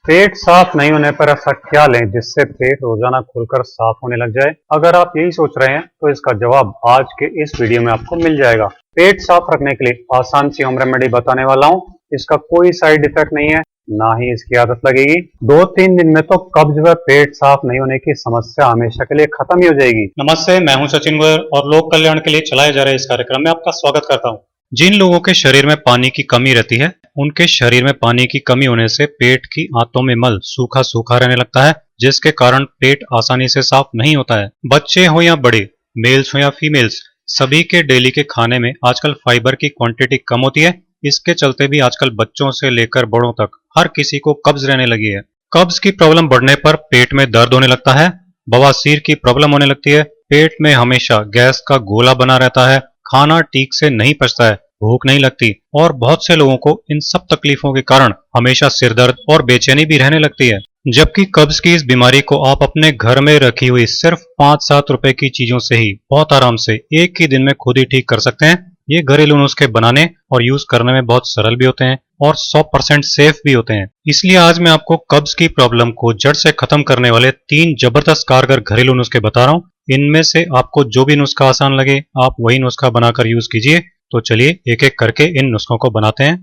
पेट साफ नहीं होने पर ऐसा क्या लें जिससे पेट रोजाना खुलकर साफ होने लग जाए? अगर आप यही सोच रहे हैं तो इसका जवाब आज के इस वीडियो में आपको मिल जाएगा। पेट साफ रखने के लिए आसान सी होम रेमेडी बताने वाला हूँ। इसका कोई साइड इफेक्ट नहीं है, ना ही इसकी आदत लगेगी। 2-3 दिन में तो कब्ज व पेट साफ नहीं होने की समस्या हमेशा के लिए खत्म ही हो जाएगी। नमस्ते, मैं हूं सचिन गोयल और लोक कल्याण के लिए चलाए जा रहे इस कार्यक्रम में आपका स्वागत करता हूं। जिन लोगों के शरीर में पानी की कमी रहती है, उनके शरीर में पानी की कमी होने से पेट की आंतों में मल सूखा सूखा रहने लगता है, जिसके कारण पेट आसानी से साफ नहीं होता है। बच्चे हो या बड़े, मेल्स हो या फीमेल्स, सभी के डेली के खाने में आजकल फाइबर की क्वांटिटी कम होती है। इसके चलते भी आजकल बच्चों से लेकर बड़ों तक हर किसी को कब्ज रहने लगी है। कब्ज की प्रॉब्लम बढ़ने पर पेट में दर्द होने लगता है, बवासीर की प्रॉब्लम होने लगती है, पेट में हमेशा गैस का गोला बना रहता है, खाना ठीक से नहीं पचता है, भूख नहीं लगती और बहुत से लोगों को इन सब तकलीफों के कारण हमेशा सिर दर्द और बेचैनी भी रहने लगती है। जबकि कब्ज की इस बीमारी को आप अपने घर में रखी हुई सिर्फ 5-7 रुपए की चीजों से ही बहुत आराम से एक ही दिन में खुद ही ठीक कर सकते हैं। ये घरेलू नुस्खे बनाने और यूज करने में बहुत सरल भी होते हैं और 100% सेफ भी होते हैं। इसलिए आज मैं आपको कब्ज की प्रॉब्लम को जड़ से खत्म करने वाले 3 जबरदस्त कारगर घरेलू नुस्खे बता रहा हूँ। इनमें से आपको जो भी नुस्खा आसान लगे आप वही नुस्खा बनाकर यूज कीजिए। तो चलिए एक एक करके इन नुस्खों को बनाते हैं।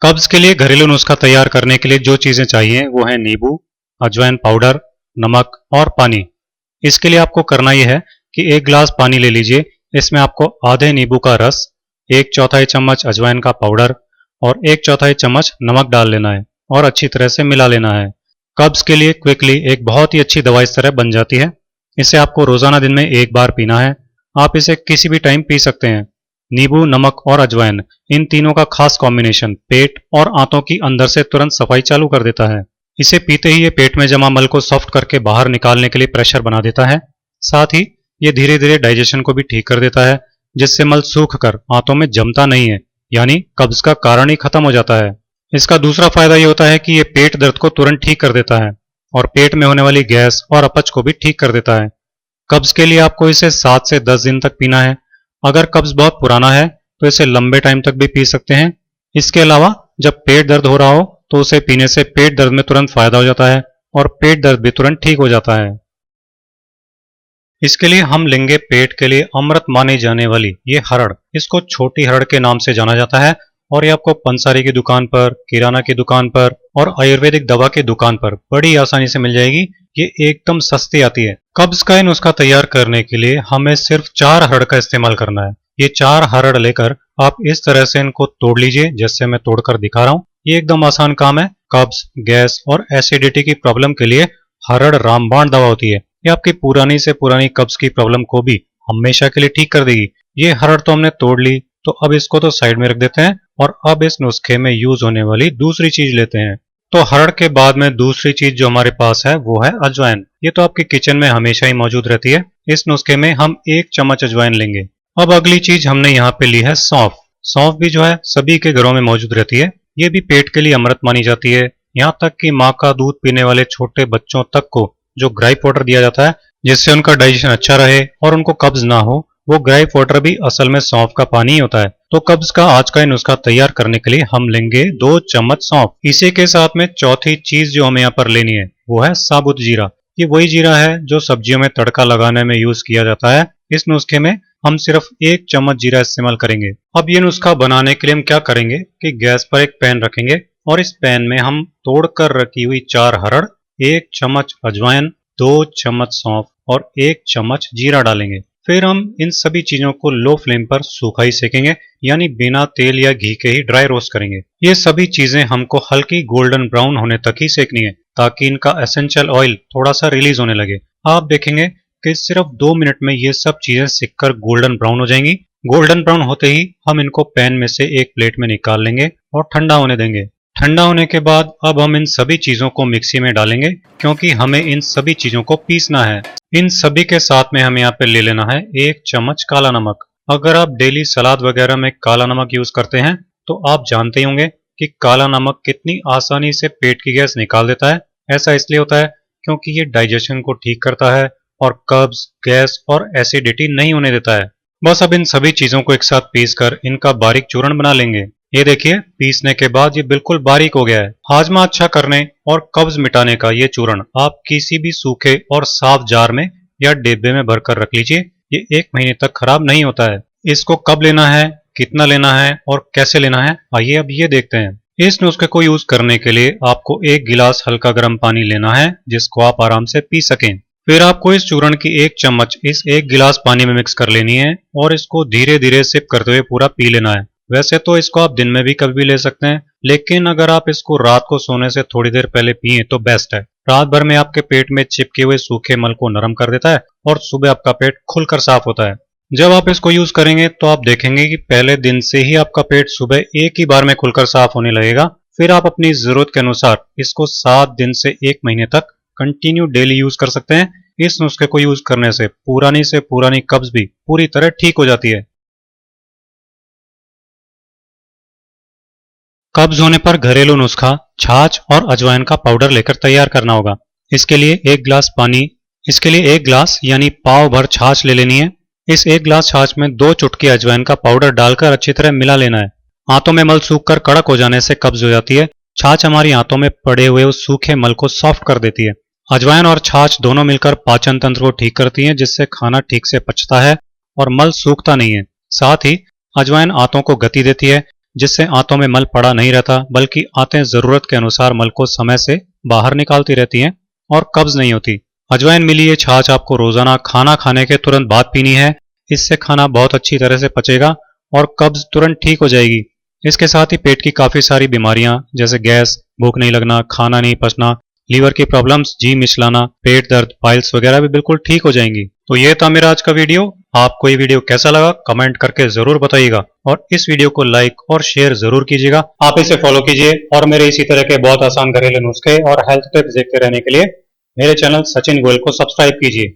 कब्ज के लिए घरेलू नुस्खा तैयार करने के लिए जो चीजें चाहिए वो है नींबू, अजवाइन पाउडर, नमक और पानी। इसके लिए आपको करना यह है कि 1 गिलास पानी ले लीजिए। इसमें आपको आधे नींबू का रस, 1/4 चम्मच अजवाइन का पाउडर और 1/4 चम्मच नमक डाल लेना है और अच्छी तरह से मिला लेना है। कब्ज के लिए क्विकली एक बहुत ही अच्छी दवा इस तरह बन जाती है। इसे आपको रोजाना दिन में 1 बार पीना है। आप इसे किसी भी टाइम पी सकते हैं। नींबू, नमक और अजवाइन, इन तीनों का खास कॉम्बिनेशन पेट और आंतों की अंदर से तुरंत सफाई चालू कर देता है। इसे पीते ही ये पेट में जमा मल को सॉफ्ट करके बाहर निकालने के लिए प्रेशर बना देता है। साथ ही ये धीरे धीरे डाइजेशन को भी ठीक कर देता है, जिससे मल सूख कर आंतों में जमता नहीं है, यानी कब्ज का कारण ही खत्म हो जाता है। इसका दूसरा फायदा ये होता है कि ये पेट दर्द को तुरंत ठीक कर देता है और पेट में होने वाली गैस और अपच को भी ठीक कर देता है। कब्ज के लिए आपको इसे 7 से 10 दिन तक पीना है। अगर कब्ज बहुत पुराना है तो इसे लंबे टाइम तक भी पी सकते हैं। इसके अलावा जब पेट दर्द हो रहा हो तो उसे पीने से पेट दर्द में तुरंत फायदा हो जाता है और पेट दर्द भी तुरंत ठीक हो जाता है। इसके लिए हम लेंगे पेट के लिए अमृत मानी जाने वाली ये हरड़। इसको छोटी हरड़ के नाम से जाना जाता है और ये आपको पंसारी की दुकान पर, किराना की दुकान पर और आयुर्वेदिक दवा की दुकान पर बड़ी आसानी से मिल जाएगी। ये एकदम सस्ती आती है। कब्ज का नुस्खा तैयार करने के लिए हमें सिर्फ 4 हरड़ का इस्तेमाल करना है। ये 4 हरड़ लेकर आप इस तरह से इनको तोड़ लीजिए, जैसे मैं तोड़कर दिखा रहा हूँ। ये एकदम आसान काम है। कब्ज, गैस और एसिडिटी की प्रॉब्लम के लिए हरड़ रामबाण दवा होती है। ये आपकी पुरानी से पुरानी कब्ज की प्रॉब्लम को भी हमेशा के लिए ठीक कर देगी। ये हरड़ तो हमने तोड़ ली, तो अब इसको तो साइड में रख देते हैं और अब इस नुस्खे में यूज होने वाली दूसरी चीज लेते हैं। तो हरड़ के बाद में दूसरी चीज जो हमारे पास है वो है अजवाइन। ये तो आपके किचन में हमेशा ही मौजूद रहती है। इस नुस्खे में हम 1 चम्मच अजवाइन लेंगे। अब अगली चीज हमने यहाँ पे ली है सौंफ। सौंफ भी जो है सभी के घरों में मौजूद रहती है। ये भी पेट के लिए अमृत मानी जाती है। यहाँ तक कि माँ का दूध पीने वाले छोटे बच्चों तक को जो ग्राइप वाटर दिया जाता है, जिससे उनका डाइजेशन अच्छा रहे और उनको कब्ज ना हो, वो ग्राइप वाटर भी असल में सौंफ का पानी ही होता है। तो कब्ज का आज का नुस्खा तैयार करने के लिए हम लेंगे 2 चम्मच सौंफ। इसी के साथ में चौथी चीज जो हमें यहाँ पर लेनी है वो है साबुत जीरा। ये वही जीरा है जो सब्जियों में तड़का लगाने में यूज किया जाता है। इस नुस्खे में हम सिर्फ 1 चम्मच जीरा इस्तेमाल करेंगे। अब ये नुस्खा बनाने के लिए हम क्या करेंगे कि गैस पर एक पैन रखेंगे और इस पैन में हम तोड़कर रखी हुई 4 हरड़, 1 चम्मच अजवाइन, 2 चम्मच सौंफ और 1 चम्मच जीरा डालेंगे। फिर हम इन सभी चीजों को लो फ्लेम पर सूखा ही सेकेंगे, यानी बिना तेल या घी के ही ड्राई रोस्ट करेंगे। ये सभी चीजें हमको हल्की गोल्डन ब्राउन होने तक ही सेकनी है, ताकि इनका एसेंशियल ऑयल थोड़ा सा रिलीज होने लगे। आप देखेंगे कि सिर्फ 2 मिनट में ये सब चीजें सिककर गोल्डन ब्राउन हो जाएंगी। गोल्डन ब्राउन होते ही हम इनको पैन में से एक प्लेट में निकाल लेंगे और ठंडा होने देंगे। ठंडा होने के बाद अब हम इन सभी चीजों को मिक्सी में डालेंगे, क्योंकि हमें इन सभी चीजों को पीसना है। इन सभी के साथ में हमें यहाँ पे ले लेना है 1 चम्मच काला नमक। अगर आप डेली सलाद वगैरह में काला नमक यूज करते हैं तो आप जानते ही होंगे कि काला नमक कितनी आसानी से पेट की गैस निकाल देता है। ऐसा इसलिए होता है क्योंकि ये डाइजेशन को ठीक करता है और कब्ज, गैस और एसिडिटी नहीं होने देता है। बस अब इन सभी चीजों को एक साथ पीसकर इनका बारीक चूर्ण बना लेंगे। ये देखिए, पीसने के बाद ये बिल्कुल बारीक हो गया है। हाजमा अच्छा करने और कब्ज मिटाने का ये चूर्ण आप किसी भी सूखे और साफ जार में या डिब्बे में भरकर रख लीजिए। ये 1 महीने तक खराब नहीं होता है। इसको कब लेना है, कितना लेना है और कैसे लेना है, आइए अब ये देखते हैं। इस नुस्खे को यूज करने के लिए आपको 1 गिलास हल्का गर्म पानी लेना है, जिसको आप आराम से पी सकें। फिर आपको इस चूर्ण की 1 चम्मच इस 1 गिलास पानी में मिक्स कर लेनी है और इसको धीरे धीरे सिप करते हुए पूरा पी लेना है। वैसे तो इसको आप दिन में भी कभी भी ले सकते हैं, लेकिन अगर आप इसको रात को सोने से थोड़ी देर पहले पिए तो बेस्ट है। रात भर में आपके पेट में चिपके हुए सूखे मल को नरम कर देता है और सुबह आपका पेट खुलकर साफ होता है। जब आप इसको यूज करेंगे तो आप देखेंगे कि पहले दिन से ही आपका पेट सुबह एक ही बार में खुलकर साफ होने लगेगा। फिर आप अपनी जरूरत के अनुसार इसको 7 दिन से 1 महीने तक कंटिन्यू डेली यूज कर सकते हैं। इस नुस्खे को यूज करने से पुरानी कब्ज भी पूरी तरह ठीक हो जाती है। कब्ज होने पर घरेलू नुस्खा छाछ और अजवाइन का पाउडर लेकर तैयार करना होगा। इसके लिए 1 गिलास यानी पाव भर छाछ ले लेनी है। इस 1 गिलास छाछ में 2 चुटकी अजवाइन का पाउडर डालकर अच्छी तरह मिला लेना है। आंतों में मल सूखकर कड़क हो जाने से कब्ज हो जाती है। छाछ हमारी आंतों में पड़े हुए उस सूखे मल को सॉफ्ट कर देती है। अजवाइन और छाछ दोनों मिलकर पाचन तंत्र को ठीक करती हैं, जिससे खाना ठीक से पचता है और मल सूखता नहीं है। साथ ही अजवाइन आंतों को गति देती है, जिससे आंतों में मल पड़ा नहीं रहता, बल्कि आंतें जरूरत के अनुसार मल को समय से बाहर निकालती रहती हैं और कब्ज नहीं होती। अजवाइन मिली ये छाछ आपको रोजाना खाना खाने के तुरंत बाद पीनी है। इससे खाना बहुत अच्छी तरह से पचेगा और कब्ज तुरंत ठीक हो जाएगी। इसके साथ ही पेट की काफी सारी बीमारियां जैसे गैस, भूख नहीं लगना, खाना नहीं पचना, लीवर की प्रॉब्लम्स, जी मिचलाना, पेट दर्द, पाइल्स वगैरह भी बिल्कुल ठीक हो जाएंगी। तो ये था मेरा आज का वीडियो। आपको ये वीडियो कैसा लगा कमेंट करके जरूर बताइएगा और इस वीडियो को लाइक और शेयर जरूर कीजिएगा। आप इसे फॉलो कीजिए और मेरे इसी तरह के बहुत आसान घरेलू नुस्खे और हेल्थ टिप्स देखते रहने के लिए मेरे चैनल सचिन गोयल को सब्सक्राइब कीजिए।